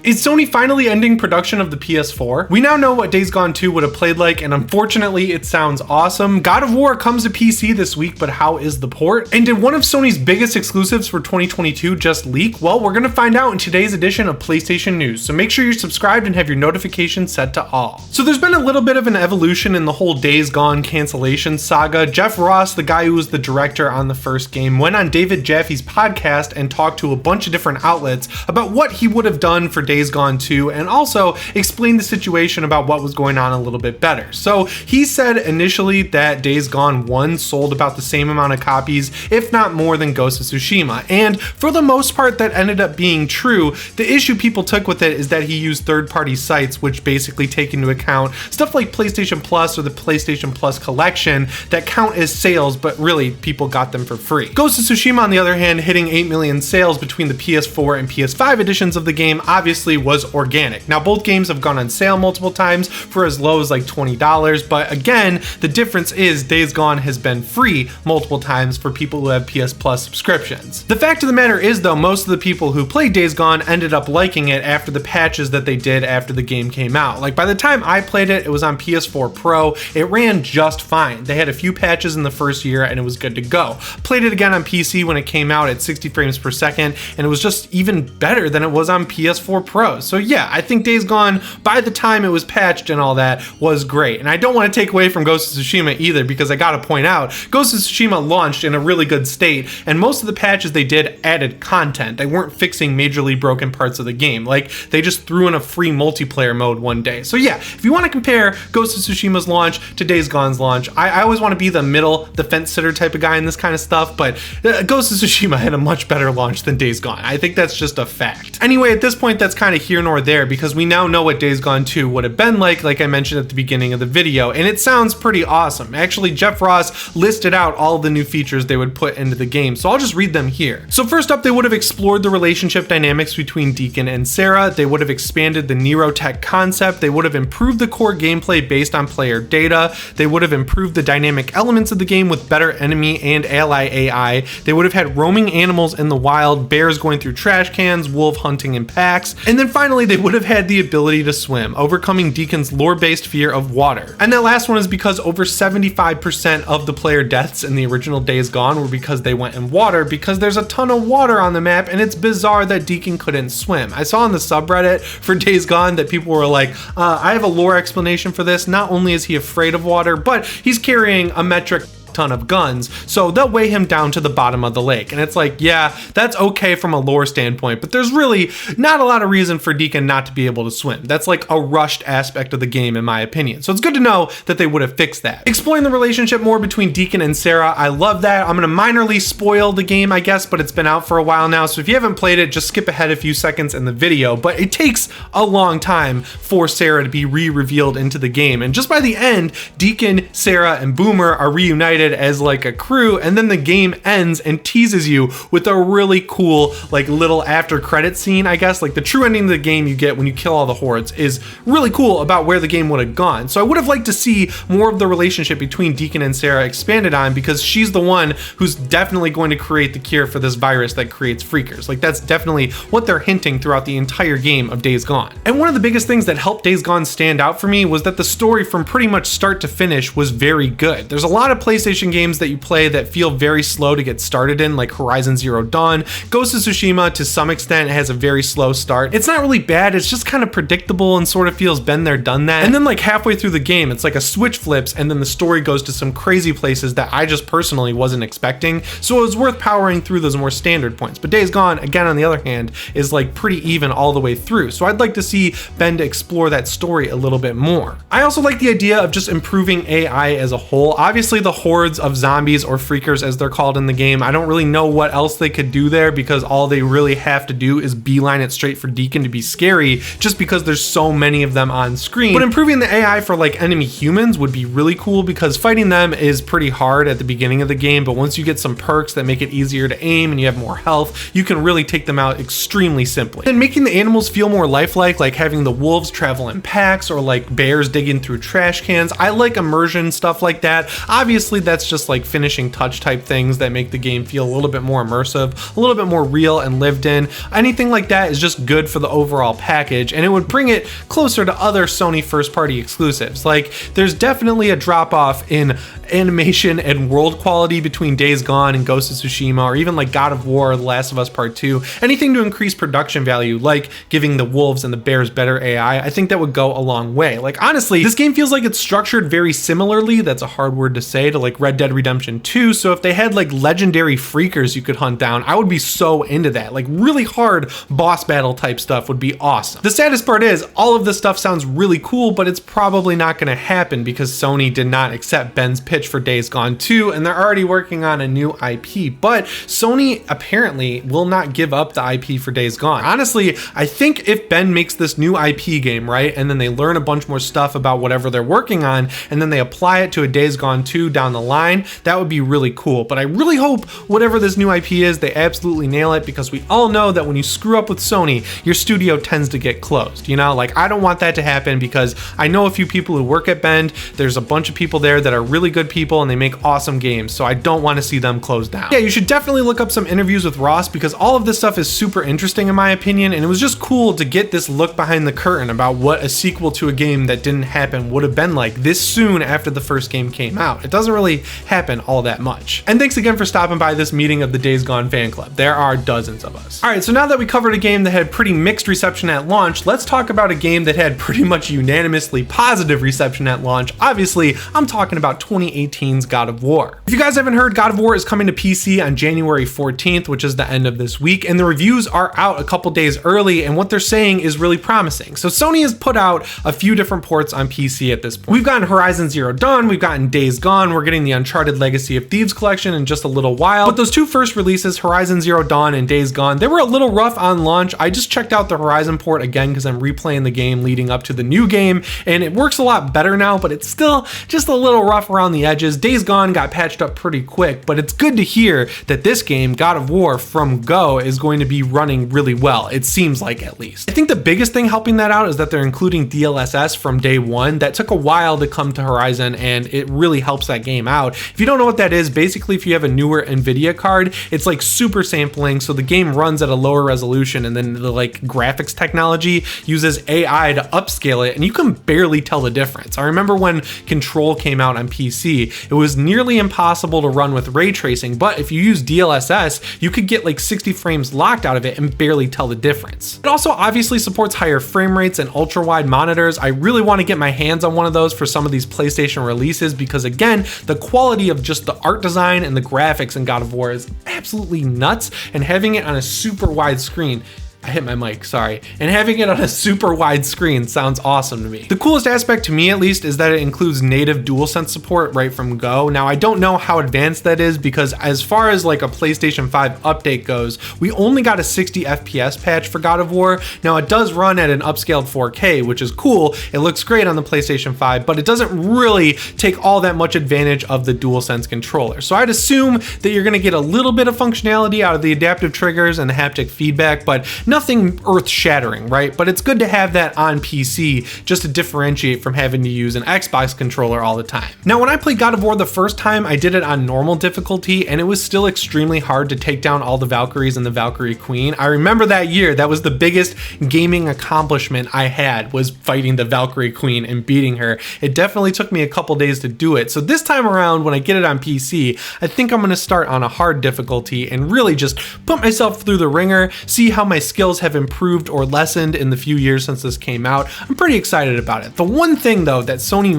Is Sony finally ending production of the PS4? We now know what Days Gone 2 would have played like, and unfortunately it sounds awesome. God of War comes to PC this week, but how is the port? And did one of Sony's biggest exclusives for 2022 just leak? Well, we're gonna find out in today's edition of PlayStation News, so make sure you're subscribed and have your notifications set to all. So there's been a little bit of an evolution in the whole Days Gone cancellation saga. Jeff Ross, the guy who was the director on the first game, went on David Jaffe's podcast and talked to a bunch of different outlets about what he would have done for Days Gone 2, and also explained the situation about what was going on a little bit better. So he said initially that Days Gone 1 sold about the same amount of copies, if not more, than Ghost of Tsushima, and for the most part that ended up being true. The issue people took with it is that he used third-party sites which basically take into account stuff like PlayStation Plus or the PlayStation Plus collection that count as sales, but really people got them for free. Ghost of Tsushima, on the other hand, hitting 8 million sales between the PS4 and PS5 editions of the game obviously was organic. Now both games have gone on sale multiple times for as low as like $20, but again, the difference is Days Gone has been free multiple times for people who have PS Plus subscriptions. The fact of the matter is though, most of the people who played Days Gone ended up liking it after the patches that they did after the game came out. Like by the time I played it, it was on PS4 Pro, it ran just fine. They had a few patches in the first year and it was good to go. Played it again on PC when it came out at 60 frames per second, and it was just even better than it was on PS4 Pro. So yeah, I think Days Gone, by the time it was patched and all that, was great. And I don't want to take away from Ghost of Tsushima either, because I gotta point out, Ghost of Tsushima launched in a really good state, and most of the patches they did added content. They weren't fixing majorly broken parts of the game. Like, they just threw in a free multiplayer mode one day. So yeah, if you want to compare Ghost of Tsushima's launch to Days Gone's launch, I always want to be the middle, the fence sitter type of guy in this kind of stuff, but Ghost of Tsushima had a much better launch than Days Gone. I think that's just a fact. Anyway, at this point, that's kind of here nor there, because we now know what Days Gone 2 would have been like I mentioned at the beginning of the video, and it sounds pretty awesome. Actually, Jeff Ross listed out all of the new features they would put into the game, so I'll just read them here. So first up, they would have explored the relationship dynamics between Deacon and Sarah. They would have expanded the NERO tech concept. They would have improved the core gameplay based on player data. They would have improved the dynamic elements of the game with better enemy and ally AI. They would have had roaming animals in the wild, bears going through trash cans, wolf hunting in packs, and then finally they would have had the ability to swim, overcoming Deacon's lore-based fear of water. And that last one is because over 75% of the player deaths in the original Days Gone were because they went in water, because there's a ton of water on the map, and it's bizarre that Deacon couldn't swim. I saw on the subreddit for Days Gone that people were like, I have a lore explanation for this. Not only is he afraid of water, but he's carrying a metric ton of guns, so they'll weigh him down to the bottom of the lake. And it's like, yeah, that's okay from a lore standpoint, but there's really not a lot of reason for Deacon not to be able to swim. That's like a rushed aspect of the game in my opinion. So it's good to know that they would have fixed that. Exploring the relationship more between Deacon and Sarah, I love that. I'm gonna minorly spoil the game, I guess, but it's been out for a while now, so if you haven't played it, just skip ahead a few seconds in the video. But it takes a long time for Sarah to be re-revealed into the game, and just by the end, Deacon, Sarah, and Boomer are reunited as like a crew, and then the game ends and teases you with a really cool like little after credit scene, I guess. Like the true ending of the game you get when you kill all the hordes is really cool about where the game would have gone. So I would have liked to see more of the relationship between Deacon and Sarah expanded on, because she's the one who's definitely going to create the cure for this virus that creates freakers. Like that's definitely what they're hinting throughout the entire game of Days Gone. And one of the biggest things that helped Days Gone stand out for me was that the story from pretty much start to finish was very good. There's a lot of PlayStation games that you play that feel very slow to get started in, like Horizon Zero Dawn. Ghost of Tsushima to some extent has a very slow start. It's not really bad, it's just kind of predictable and sort of feels been there, done that. And then like halfway through the game, it's like a switch flips and then the story goes to some crazy places that I just personally wasn't expecting. So it was worth powering through those more standard points. But Days Gone, again, on the other hand, is like pretty even all the way through. So I'd like to see Ben to explore that story a little bit more. I also like the idea of just improving AI as a whole. Obviously the hordes of zombies, or freakers as they're called in the game, I don't really know what else they could do there, because all they really have to do is beeline it straight for Deacon to be scary, just because there's so many of them on screen. But improving the AI for like enemy humans would be really cool, because fighting them is pretty hard at the beginning of the game, but once you get some perks that make it easier to aim and you have more health, you can really take them out extremely simply. And making the animals feel more lifelike, like having the wolves travel in packs, or like bears digging through trash cans. I like immersion stuff like that. Obviously that's just like finishing touch type things that make the game feel a little bit more immersive, a little bit more real and lived in. Anything like that is just good for the overall package, and it would bring it closer to other Sony first party exclusives. Like, there's definitely a drop off in animation and world quality between Days Gone and Ghost of Tsushima, or even like God of War, The Last of Us Part 2. Anything to increase production value, like giving the wolves and the bears better AI, I think that would go a long way. Like, honestly, this game feels like it's structured very similarly, that's a hard word to say, to like Red Dead Redemption 2. So if they had like legendary freakers you could hunt down, I would be so into that. Like, really hard boss battle type stuff would be awesome. The saddest part is all of this stuff sounds really cool, but it's probably not going to happen because Sony did not accept Ben's pitch for Days Gone 2, and they're already working on a new IP. But Sony apparently will not give up the IP for Days Gone. Honestly, I think if Ben makes this new IP game, right, and then they learn a bunch more stuff about whatever they're working on, and then they apply it to a Days Gone 2 down the line, that would be really cool. But I really hope whatever this new IP is, they absolutely nail it, because we all know that when you screw up with Sony, your studio tends to get closed, you know? Like, I don't want that to happen, because I know a few people who work at Bend. There's a bunch of people there that are really good people and they make awesome games, so I don't want to see them closed down. Yeah, you should definitely look up some interviews with Ross, because all of this stuff is super interesting in my opinion, and it was just cool to get this look behind the curtain about what a sequel to a game that didn't happen would have been like this soon after the first game came out. It doesn't really happen all that much. And thanks again for stopping by this meeting of the Days Gone fan club. There are dozens of us. All right, so now that we covered a game that had pretty mixed reception at launch, let's talk about a game that had pretty much unanimously positive reception at launch. Obviously, I'm talking about 2018's God of War. If you guys haven't heard, God of War is coming to PC on January 14th, which is the end of this week, and the reviews are out a couple days early, and what they're saying is really promising. So Sony has put out a few different ports on PC at this point. We've gotten Horizon Zero Dawn, we've gotten Days Gone, we're getting the Uncharted Legacy of Thieves collection in just a little while, but those two first releases, Horizon Zero Dawn and Days Gone, they were a little rough on launch. I just checked out the Horizon port again because I'm replaying the game leading up to the new game, and it works a lot better now, but it's still just a little rough around the edges. Days Gone got patched up pretty quick, but it's good to hear that this game, God of War from Go, is going to be running really well. It seems like, at least. I think the biggest thing helping that out is that they're including DLSS from day one. That took a while to come to Horizon, and it really helps that game out. If you don't know what that is, basically if you have a newer NVIDIA card, it's like super sampling, so the game runs at a lower resolution, and then the like graphics technology uses AI to upscale it, and you can barely tell the difference. I remember when Control came out on PC, it was nearly impossible to run with ray tracing, but if you use DLSS, you could get like 60 frames locked out of it and barely tell the difference. It also obviously supports higher frame rates and ultra wide monitors. I really want to get my hands on one of those for some of these PlayStation releases, because again, the quality of just the art design and the graphics in God of War is absolutely nuts, and having it on a super wide screen, I hit my mic, sorry. And having it on a super wide screen sounds awesome to me. The coolest aspect to me, at least, is that it includes native DualSense support right from Go. Now, I don't know how advanced that is, because as far as like a PlayStation 5 update goes, we only got a 60 FPS patch for God of War. Now, it does run at an upscaled 4K, which is cool. It looks great on the PlayStation 5, but it doesn't really take all that much advantage of the DualSense controller. So I'd assume that you're gonna get a little bit of functionality out of the adaptive triggers and the haptic feedback, but nothing earth-shattering, right? But it's good to have that on PC just to differentiate from having to use an Xbox controller all the time. Now, when I played God of War the first time, I did it on normal difficulty, and it was still extremely hard to take down all the Valkyries and the Valkyrie Queen. I remember that year, that was the biggest gaming accomplishment I had, was fighting the Valkyrie Queen and beating her. It definitely took me a couple days to do it. So this time around, when I get it on PC, I think I'm gonna start on a hard difficulty and really just put myself through the ringer, see how my skills have improved or lessened in the few years since this came out. I'm pretty excited about it. The one thing though that Sony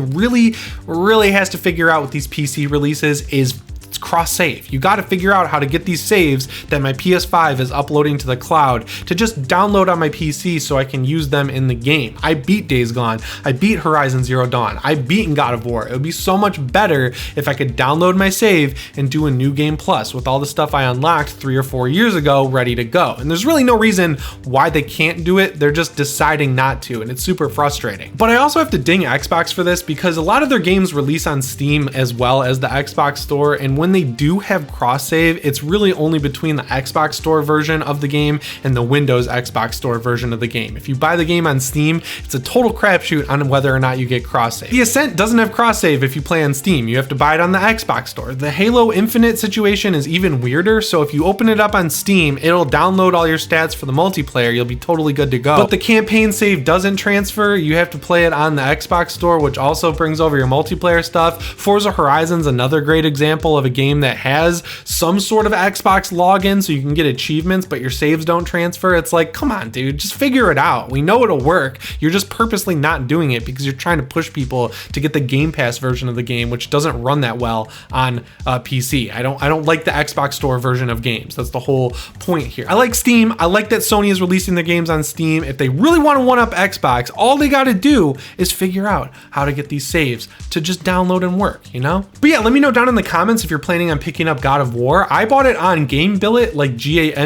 really has to figure out with these PC releases is cross save. You got to figure out how to get these saves that my PS5 is uploading to the cloud to just download on my PC so I can use them in the game. I beat Days Gone, I beat Horizon Zero Dawn, I've beaten God of War. It would be so much better if I could download my save and do a new game plus with all the stuff I unlocked 3 or 4 years ago ready to go. And there's really no reason why they can't do it. They're just deciding not to, and it's super frustrating. But I also have to ding Xbox for this, because a lot of their games release on Steam as well as the Xbox store, and when when they do have cross save, it's really only between the Xbox Store version of the game and the Windows Xbox Store version of the game. If you buy the game on Steam, it's a total crapshoot on whether or not you get cross save. The Ascent doesn't have cross save if you play on Steam. You have to buy it on the Xbox Store. The Halo Infinite situation is even weirder, so if you open it up on Steam, it'll download all your stats for the multiplayer. You'll be totally good to go. But the campaign save doesn't transfer. You have to play it on the Xbox Store, which also brings over your multiplayer stuff. Forza Horizon's another great example of a game that has some sort of Xbox login so you can get achievements, but your saves don't transfer. It's like, come on, dude, just figure it out. We know it'll work. You're just purposely not doing it because you're trying to push people to get the Game Pass version of the game, which doesn't run that well on PC. I don't like the Xbox Store version of games. That's the whole point here. I like Steam. I like that Sony is releasing their games on Steam. If they really want to one-up Xbox, all they got to do is figure out how to get these saves to just download and work, you know? But yeah, let me know down in the comments if you're planning on picking up God of War. I bought it on GameBillet, like GameBillet,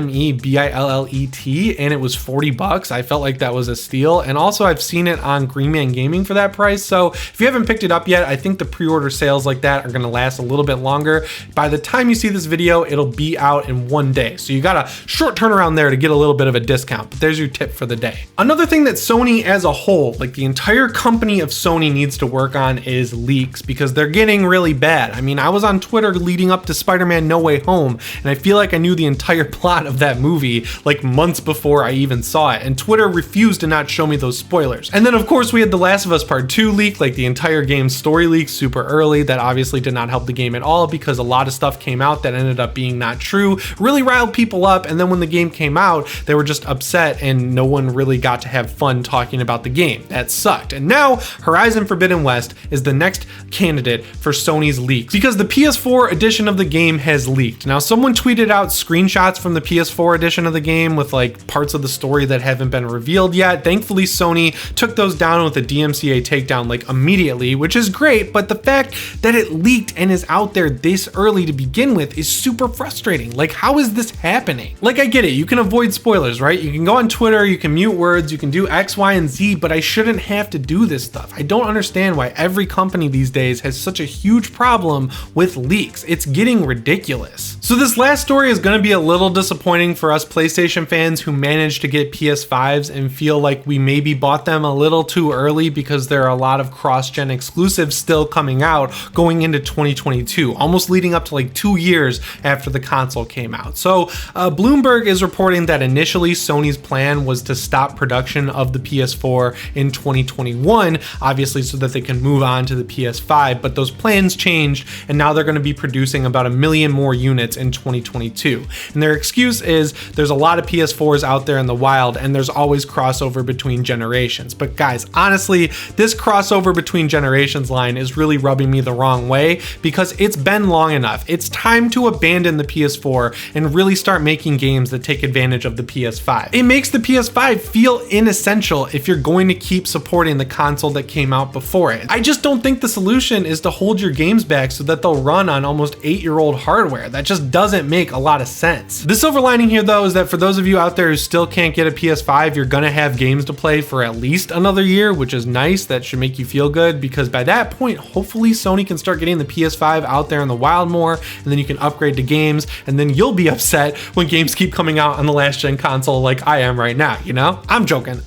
and it was $40. I felt like that was a steal. And also I've seen it on Green Man Gaming for that price. So if you haven't picked it up yet, I think the pre-order sales like that are gonna last a little bit longer. By the time you see this video, it'll be out in one day. So you got a short turnaround there to get a little bit of a discount, but there's your tip for the day. Another thing that Sony as a whole, like the entire company of Sony, needs to work on is leaks, because they're getting really bad. I mean, I was on Twitter leading up to Spider-Man No Way Home, and I feel like I knew the entire plot of that movie like months before I even saw it, and Twitter refused to not show me those spoilers. And then of course we had The Last of Us Part 2 leak, like the entire game's story leak super early. That obviously did not help the game at all, because a lot of stuff came out that ended up being not true, really riled people up, and then when the game came out, they were just upset and no one really got to have fun talking about the game. That sucked. And now Horizon Forbidden West is the next candidate for Sony's leaks, because the PS4 edition of the game has leaked. Now someone tweeted out screenshots from the PS4 edition of the game with like parts of the story that haven't been revealed yet. Thankfully Sony took those down with a DMCA takedown like immediately, which is great, but the fact that it leaked and is out there this early to begin with is super frustrating. Like, how is this happening? Like, I get it, you can avoid spoilers, right? You can go on Twitter, you can mute words, you can do X, Y, and Z, but I shouldn't have to do this stuff. I don't understand why every company these days has such a huge problem with leaks. It's getting ridiculous. So this last story is going to be a little disappointing for us PlayStation fans who managed to get PS5s and feel like we maybe bought them a little too early, because there are a lot of cross-gen exclusives still coming out going into 2022, almost leading up to like 2 years after the console came out. So Bloomberg is reporting that initially Sony's plan was to stop production of the PS4 in 2021, obviously so that they can move on to the PS5, but those plans changed and now they're going to be producing about 1 million more units in 2022. And their excuse is there's a lot of PS4s out there in the wild and there's always crossover between generations. But guys, honestly, this crossover between generations line is really rubbing me the wrong way, because it's been long enough. It's time to abandon the PS4 and really start making games that take advantage of the PS5. It makes the PS5 feel inessential if you're going to keep supporting the console that came out before it. I just don't think the solution is to hold your games back so that they'll run on almost 8-year-old hardware. That just doesn't make a lot of sense. The silver lining here though is that for those of you out there who still can't get a PS5, you're gonna have games to play for at least another year, which is nice. That should make you feel good, because by that point, hopefully Sony can start getting the PS5 out there in the wild more, and then you can upgrade to games, and then you'll be upset when games keep coming out on the last gen console like I am right now, you know? I'm joking.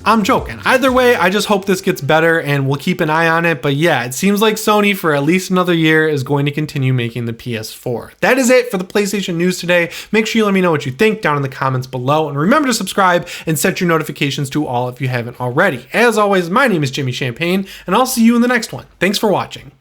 Either way, I just hope this gets better and we'll keep an eye on it. But yeah, it seems like Sony for at least another year is going to continue making the PS4. That is it for the PlayStation news today. Make sure you let me know what you think down in the comments below, and remember to subscribe and set your notifications to all if you haven't already. As always, my name is Jimmy Champagne, and I'll see you in the next one. Thanks for watching.